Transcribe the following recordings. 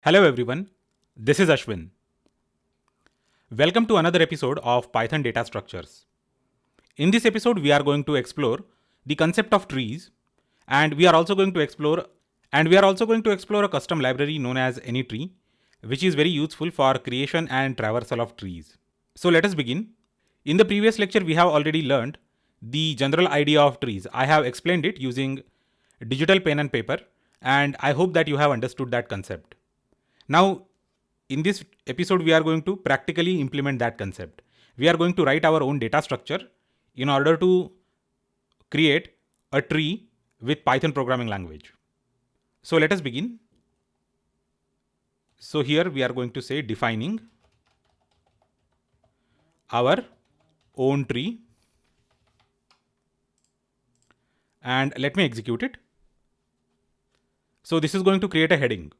Hello everyone, this is Ashwin. Welcome to another episode of Python Data Structures. In this episode, we are going to explore the concept of trees, and we are also going to explore a custom library known as AnyTree, which is very useful for creation and traversal of trees. So let us begin. In the previous lecture, we have already learned the general idea of trees. I have explained it using digital pen and paper, and I hope that you have understood that concept. Now, in this episode, we are going to practically implement that concept. We are going to write our own data structure in order to create a tree with Python programming language. So let us begin. So here we are going to say defining our own tree, and let me execute it. So this is going to create a heading.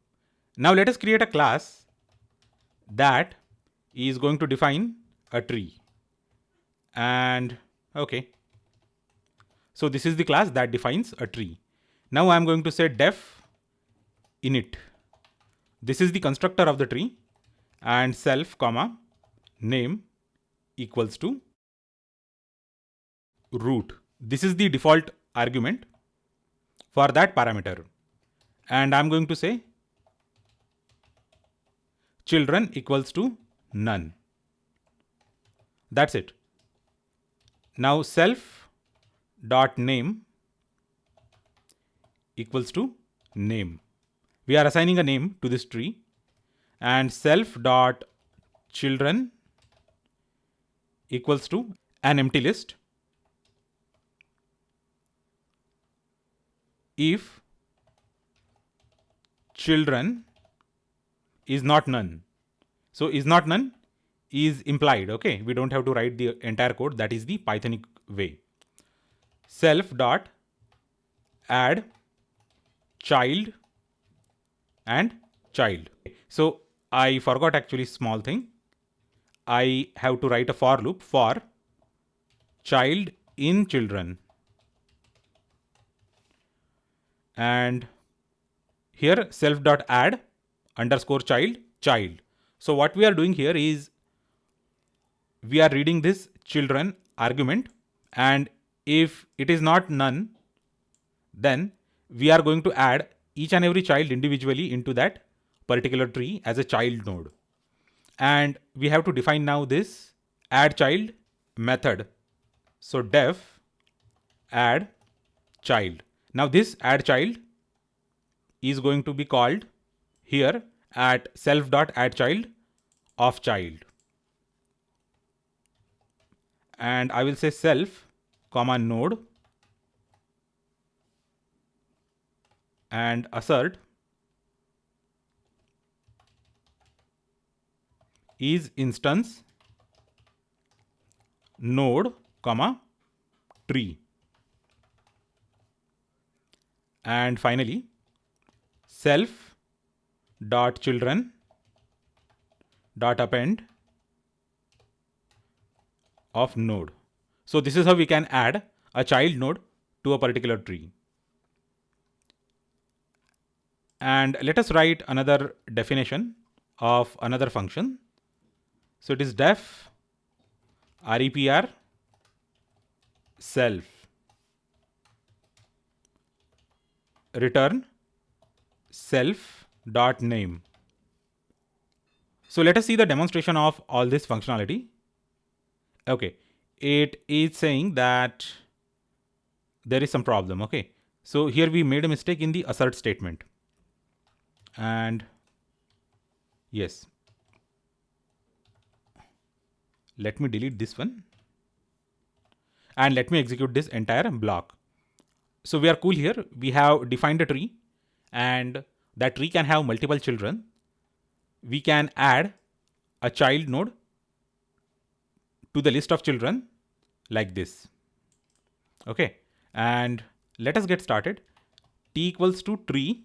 Now let us create a class that is going to define a tree. And okay. So this is the class that defines a tree. Now I'm going to say def init. This is the constructor of the tree, and self comma name equals to root. This is the default argument for that parameter. And I'm going to say children equals to none. That's it. Now self dot name equals to name. We are assigning a name to this tree, and self dot children equals to an empty list if children is not none. So is not none is implied. Okay, we don't have to write the entire code. That is the Pythonic way. Self dot add child and child. So I forgot actually small thing. I have to write a for loop for child in children. And here self dot add underscore child. So what we are doing here is we are reading this children argument, and if it is not none, then we are going to add each and every child individually into that particular tree as a child node. And we have to define now this add child method. So def add child. Now this add child is going to be called here at self.addChild of child. And I will say self comma node and assert is instance node comma tree. And finally self dot children dot append of node. So this is how we can add a child node to a particular tree. And let us write another definition of another function. So it is def repr self return self dot name. So let us see the demonstration of all this functionality. Okay, it is saying that there is some problem. Okay, so here we made a mistake in the assert statement. And yes, let me delete this one and let me execute this entire block. So we are cool here. We have defined a tree, and that tree can have multiple children. We can add a child node to the list of children like this. Okay, and let us get started. T equals to tree.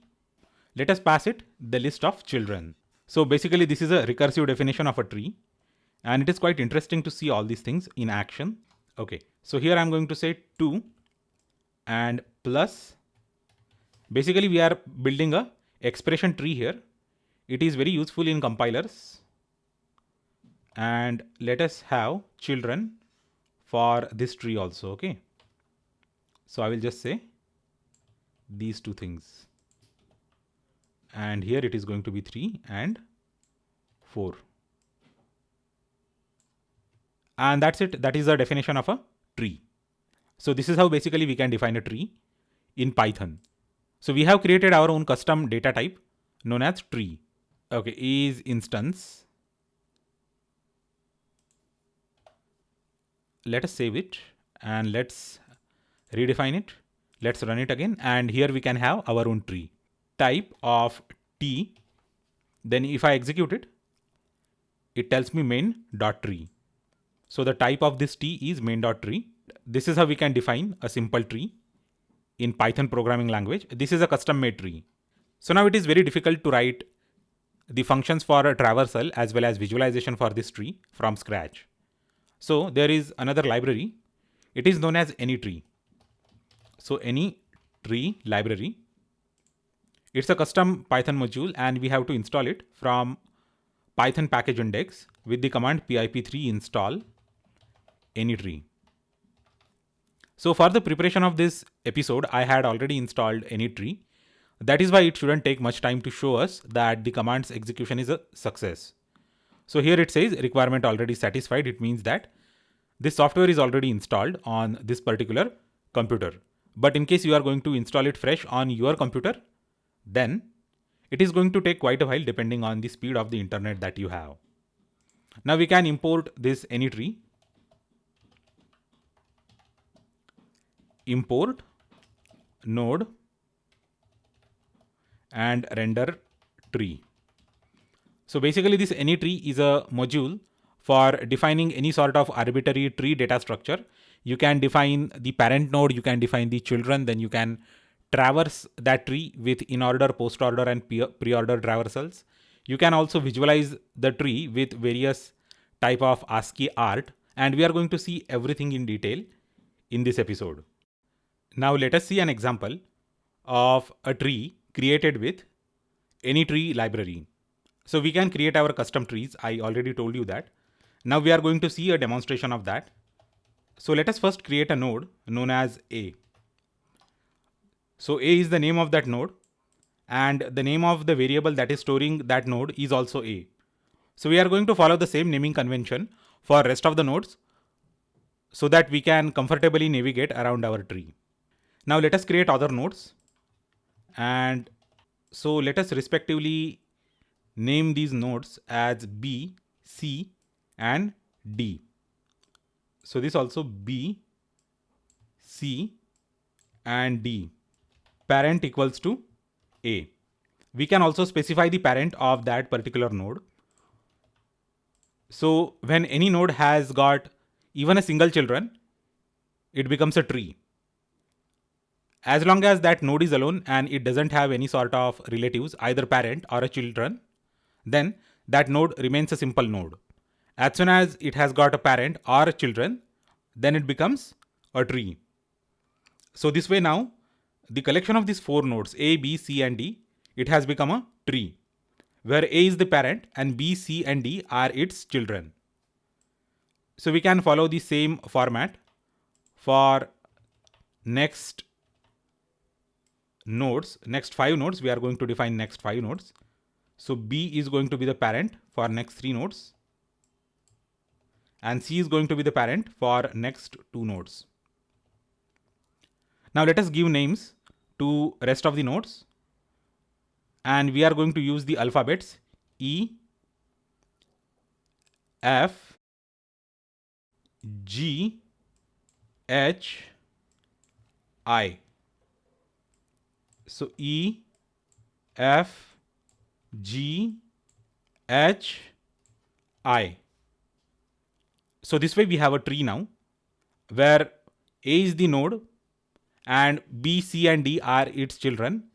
Let us pass it the list of children. So basically this is a recursive definition of a tree, and it is quite interesting to see all these things in action. Okay, so here I'm going to say 2 and plus. Basically we are building a expression tree here It is very useful in compilers. And let us have children for this tree also. Okay. So I will just say these two things. And here it is going to be 3 and 4. And that's it. That is the definition of a tree. So this is how basically we can define a tree in Python. So we have created our own custom data type known as tree. Okay, is instance. Let us save it and let's redefine it. Let's run it again. And here we can have our own tree. Type of t. Then if I execute it, it tells me main.tree. So the type of this t is main.tree. This is how we can define a simple tree in Python programming language. This is a custom made tree. So now it is very difficult to write the functions for a traversal as well as visualization for this tree from scratch. So there is another library. It is known as AnyTree. So AnyTree library. It's a custom Python module and we have to install it from Python package index with the command pip3 install AnyTree. So for the preparation of this episode, I had already installed AnyTree. That is why it shouldn't take much time to show us that the command's execution is a success. So here it says requirement already satisfied. It means that this software is already installed on this particular computer. But in case you are going to install it fresh on your computer, then it is going to take quite a while depending on the speed of the internet that you have. Now we can import this AnyTree. Import node and render tree. So basically this AnyTree is a module for defining any sort of arbitrary tree data structure. You can define the parent node, you can define the children, then you can traverse that tree with in-order, post-order and pre-order traversals. You can also visualize the tree with various type of ASCII art, and we are going to see everything in detail in this episode. Now let us see an example of a tree created with AnyTree library. So we can create our custom trees. I already told you that. Now we are going to see a demonstration of that. So let us first create a node known as A. So A is the name of that node and the name of the variable that is storing that node is also A. So we are going to follow the same naming convention for rest of the nodes so that we can comfortably navigate around our tree. Now let us create other nodes. And so let us respectively name these nodes as B, C, and D. So this also B, C, and D. Parent equals to A. We can also specify the parent of that particular node. So when any node has got even a single children, it becomes a tree. As long as that node is alone and it doesn't have any sort of relatives, either parent or a children, then that node remains a simple node. As soon as it has got a parent or children, then it becomes a tree. So this way now, the collection of these 4 nodes, A, B, C, and D, it has become a tree, where A is the parent and B, C, and D are its children. So we can follow the same format for next nodes, next 5 nodes. We are going to define next 5 nodes. So B is going to be the parent for next 3 nodes. And C is going to be the parent for next 2 nodes. Now let us give names to rest of the nodes. And we are going to use the alphabets E, F, G, H, I. So E, F, G, H, I. So this way we have a tree now where A is the node and B, C, and D are its children.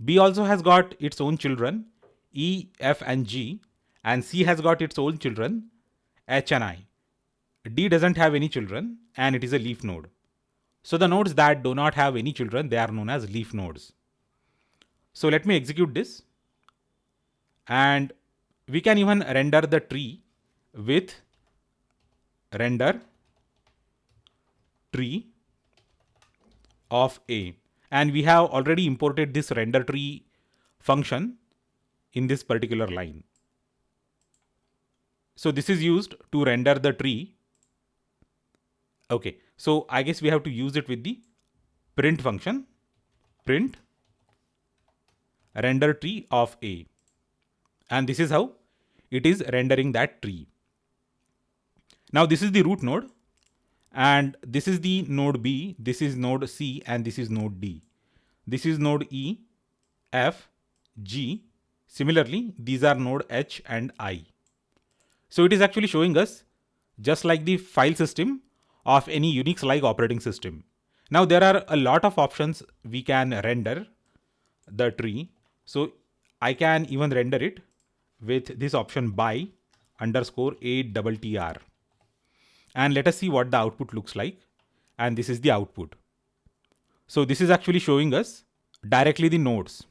B also has got its own children, E, F, and G, and C has got its own children, H and I. D doesn't have any children and it is a leaf node. So the nodes that do not have any children, they are known as leaf nodes. So let me execute this. And we can even render the tree with render tree of A. And we have already imported this render tree function in this particular line. So this is used to render the tree. Okay, so I guess we have to use it with the print function, print render tree of A. And this is how it is rendering that tree. Now this is the root node, and this is the node B, this is node C, and this is node D. This is node E, F, G. Similarly, these are node H and I. So it is actually showing us just like the file system of any Unix-like operating system. Now there are a lot of options we can render the tree. So I can even render it with this option by underscore ATTR. And let us see what the output looks like. And this is the output. So this is actually showing us directly the nodes,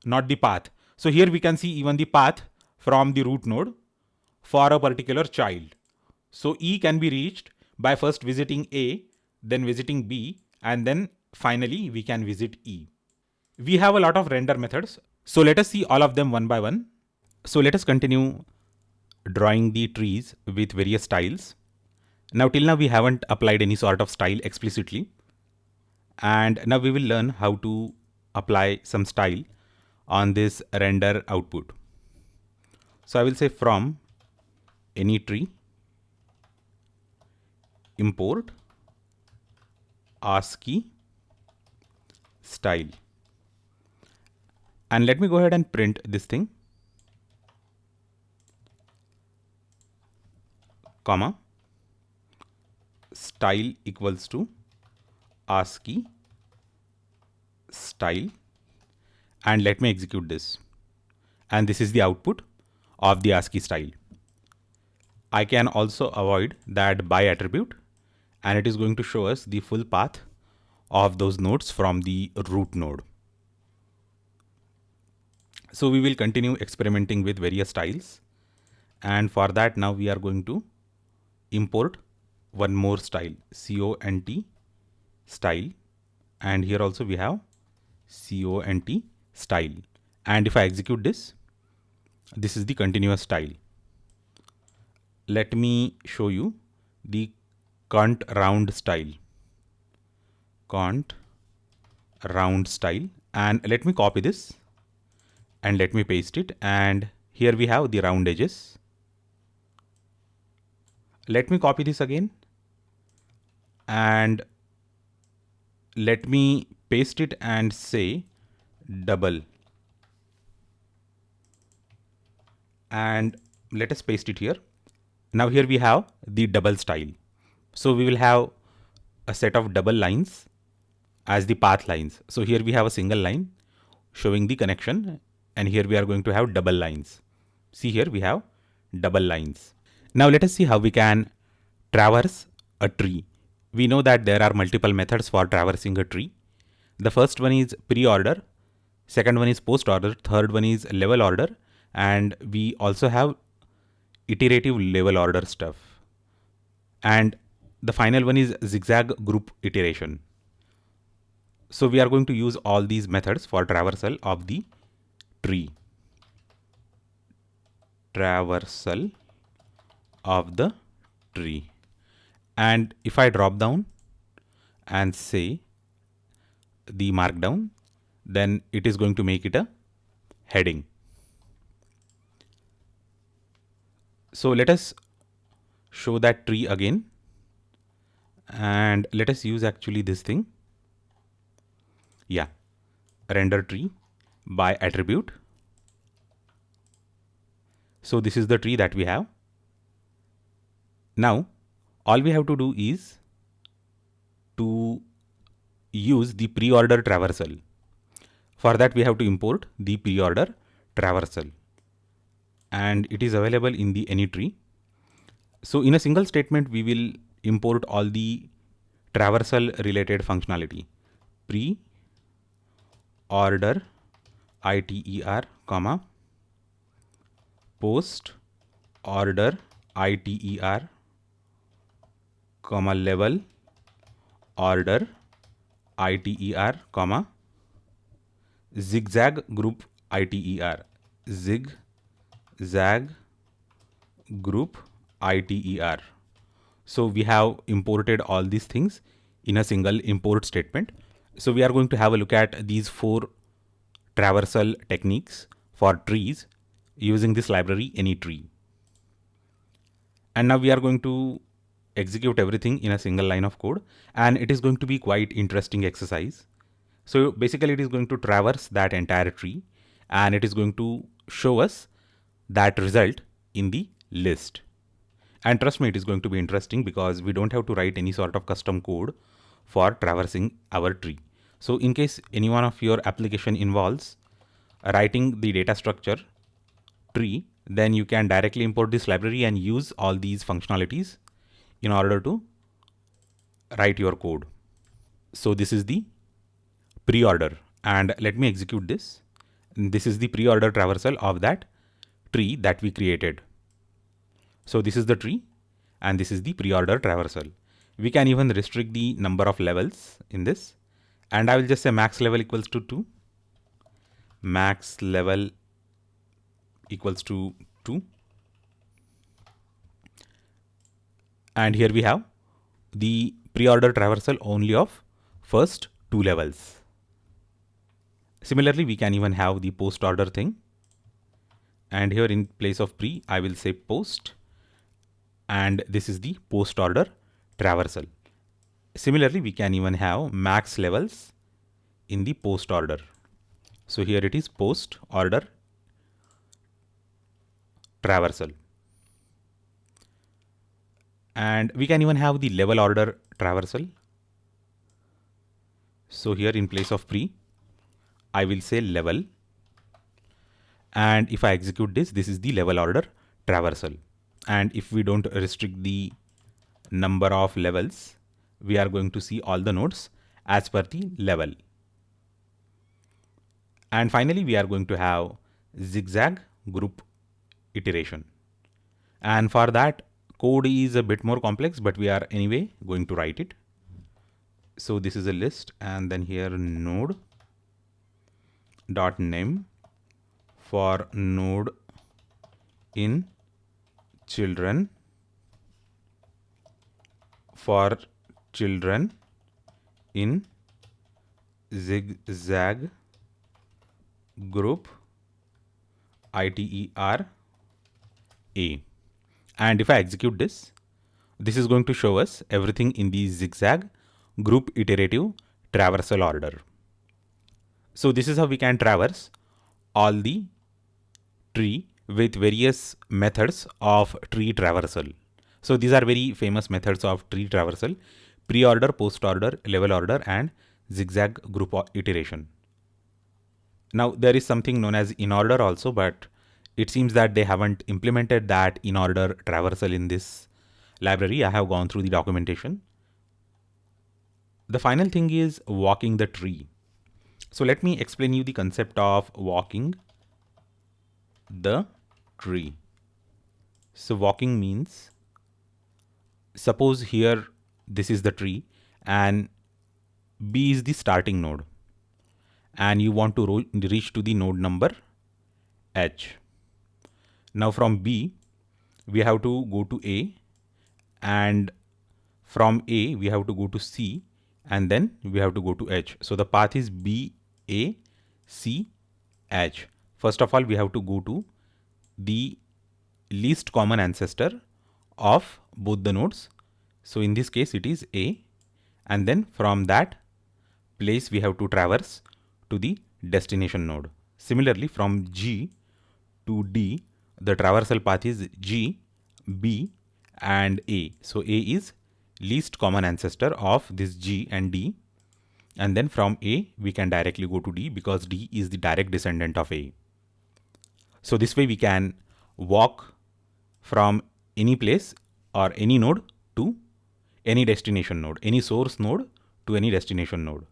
not the path. So here we can see even the path from the root node for a particular child. So E can be reached by first visiting A, then visiting B, and then finally we can visit E. We have a lot of render methods. So let us see all of them one by one. So let us continue drawing the trees with various styles. Now till now we haven't applied any sort of style explicitly. And now we will learn how to apply some style on this render output. So I will say from any tree, import ASCII style. And let me go ahead and print this thing, comma, style equals to ASCII style, and let me execute this. And this is the output of the ASCII style. I can also avoid that by attribute, and it is going to show us the full path of those nodes from the root node. So we will continue experimenting with various styles. And for that, now we are going to import one more style, CONT style. And here also we have CONT style. And if I execute this, this is the continuous style. Let me show you the cont round style. Cont round style. And let me copy this and let me paste it. And here we have the round edges. Let me copy this again and let me paste it and say double. And let us paste it here. Now here we have the double style. So we will have a set of double lines as the path lines. So here we have a single line showing the connection, and here we are going to have double lines. See, here we have double lines. Now let us see how we can traverse a tree. We know that there are multiple methods for traversing a tree. The first one is pre-order, second one is post-order, third one is level order, and we also have iterative level order stuff. And the final one is zigzag group iteration. So we are going to use all these methods for traversal of the tree. Traversal of the tree. And if I drop down and say the markdown, then it is going to make it a heading. So let us show that tree again, and let us use actually this thing. Yeah, render tree by attribute. So this is the tree that we have. Now all we have to do is to use the pre-order traversal. For that we have to import the pre-order traversal, and it is available in the any tree. So in a single statement we will import all the traversal related functionality. Pre-order iter, comma, post order iter, comma level order iter, comma zigzag group iter, zigzag group iter. So we have imported all these things in a single import statement. So we are going to have a look at these 4 traversal techniques for trees using this library AnyTree. And now we are going to execute everything in a single line of code, and it is going to be quite interesting exercise. So basically it is going to traverse that entire tree and it is going to show us that result in the list. And trust me, it is going to be interesting because we don't have to write any sort of custom code for traversing our tree. So in case any one of your application involves writing the data structure tree, then you can directly import this library and use all these functionalities in order to write your code. So this is the pre-order, and let me execute this. This is the pre-order traversal of that tree that we created. So this is the tree and this is the pre-order traversal. We can even restrict the number of levels in this, and I will just say max level equals to 2. Max level equals to 2. And here we have the pre-order traversal only of first 2 levels. Similarly, we can even have the post order thing. And here in place of pre, I will say post. And this is the post order traversal. Similarly, we can even have max levels in the post order. So here it is post order traversal. And we can even have the level order traversal. So here in place of pre, I will say level. And if I execute this, this is the level order traversal. And if we don't restrict the number of levels, we are going to see all the nodes as per the level. And finally, we are going to have zigzag group iteration. And for that, code is a bit more complex, but we are anyway going to write it. So this is a list, and then here node dot name for node in children, for children in zigzag group iter a. And if I execute this, this is going to show us everything in the zigzag group iterative traversal order. So this is how we can traverse all the tree with various methods of tree traversal. So these are very famous methods of tree traversal: pre-order, post-order, level order, and zigzag group iteration. Now there is something known as in-order also, but it seems that they haven't implemented that in-order traversal in this library. I have gone through the documentation. The final thing is walking the tree. So let me explain you the concept of walking the tree. So walking means, suppose here this is the tree and B is the starting node, and you want to reach to the node number H. Now from B, we have to go to A, and from A, we have to go to C, and then we have to go to H. So the path is B, A, C, H. First of all, we have to go to the least common ancestor of both the nodes. So in this case, it is A, and then from that place, we have to traverse to the destination node. Similarly, from G to D, the traversal path is G, B, and A. So A is least common ancestor of this G and D. And then from A, we can directly go to D because D is the direct descendant of A. So this way we can walk from any place or any node to any destination node, any source node to any destination node.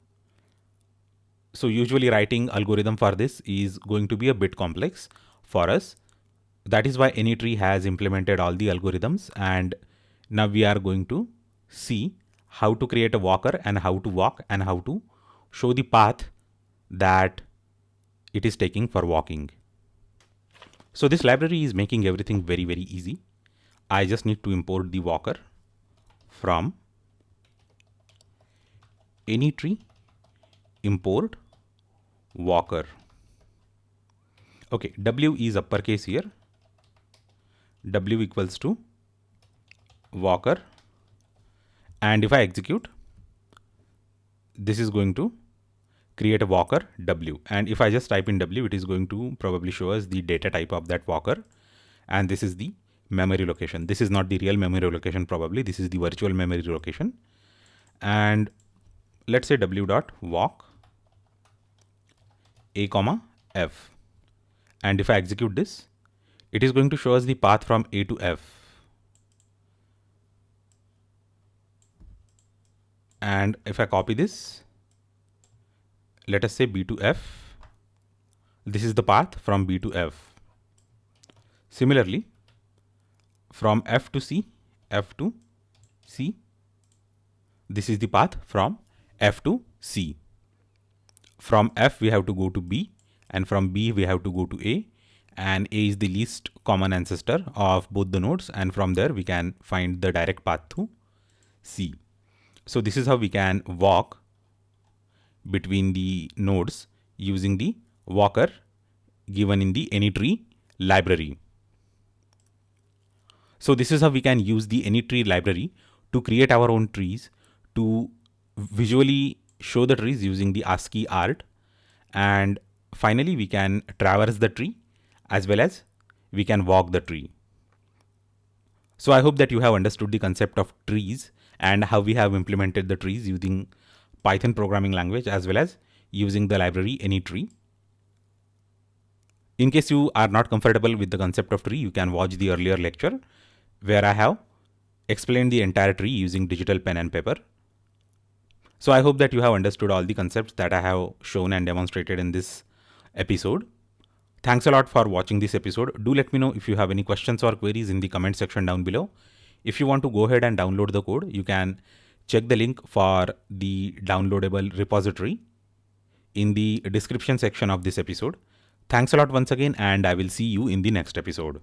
So usually writing algorithm for this is going to be a bit complex for us. That is why AnyTree has implemented all the algorithms, and now we are going to see how to create a walker and how to walk and how to show the path that it is taking for walking. So this library is making everything very, very easy. I just need to import the walker from AnyTree import walker. Okay, W is uppercase here. W equals to walker, and if I execute, this is going to create a walker W, and if I just type in W, it is going to probably show us the data type of that walker, and this is the memory location. This is not the real memory location, probably this is the virtual memory location. And let's say W dot walk A comma F, and if I execute this, it is going to show us the path from A to F. And if I copy this, let us say B to F, this is the path from B to F. Similarly, from F to C, F to C, this is the path from F to C. From F we have to go to B, and from B we have to go to A, and A is the least common ancestor of both the nodes, and from there we can find the direct path to C. So this is how we can walk between the nodes using the walker given in the AnyTree library. So this is how we can use the AnyTree library to create our own trees, to visually show the trees using the ASCII art, and finally we can traverse the tree as well as we can walk the tree. So I hope that you have understood the concept of trees and how we have implemented the trees using Python programming language as well as using the library AnyTree. In case you are not comfortable with the concept of tree, you can watch the earlier lecture where I have explained the entire tree using digital pen and paper. So I hope that you have understood all the concepts that I have shown and demonstrated in this episode. Thanks a lot for watching this episode. Do let me know if you have any questions or queries in the comment section down below. If you want to go ahead and download the code, you can check the link for the downloadable repository in the description section of this episode. Thanks a lot once again, and I will see you in the next episode.